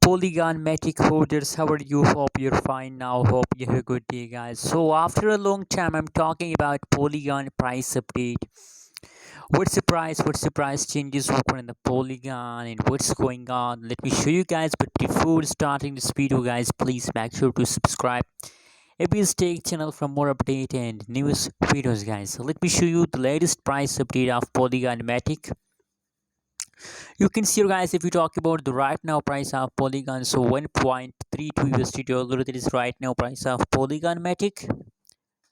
Polygon Matic holders, how are you? Hope you're fine now. Hope you have a good day, guys. So after a long time, I'm talking about Polygon price update. What's the price? What's the price changes occur in the Polygon and what's going on? Let me show you guys. But before starting this video, guys, please make sure to subscribe. ABS Tech channel for more update and news videos, guys. So let me show you the latest price update of Polygon Matic. You can see, guys, if you talk about the right now price of Polygon, so 1.32 USD dollar, that is right now price of Polygon Matic.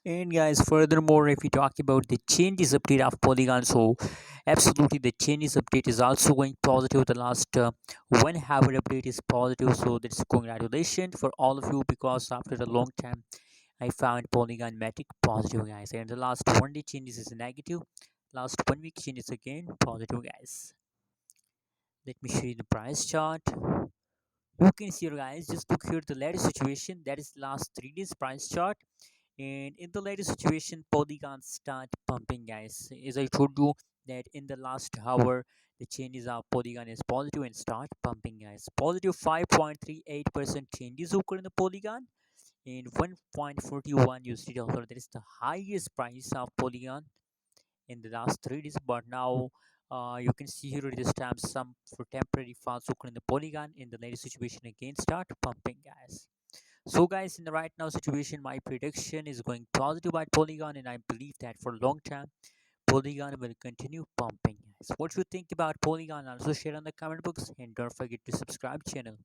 And guys, furthermore, if you talk about the changes update of Polygon, so absolutely the changes update is also going positive. The last 1 hour update is positive, so that's congratulations for all of you, because after a long time I found Polygon Matic positive, guys. And the last 1 day changes is negative, last 1 week changes again positive, guys. Let me show you the price chart. You can see, guys, just look here the latest situation, that is last 3 days price chart. And in the latest situation, Polygon start pumping, guys. As I told you that in the last hour the changes of Polygon is positive and start pumping, guys. Positive 5.38% changes occur in the Polygon and 1.41 USD dollar. That is the highest price of Polygon in the last 3 days. But now you can see here this time some for temporary falls occur in the Polygon. In the latest situation again start pumping, guys. So guys, in the right now situation, my prediction is going positive by Polygon, and I believe that for a long time Polygon will continue pumping, guys. What you think about Polygon? Also share on the comment box, and don't forget to subscribe channel.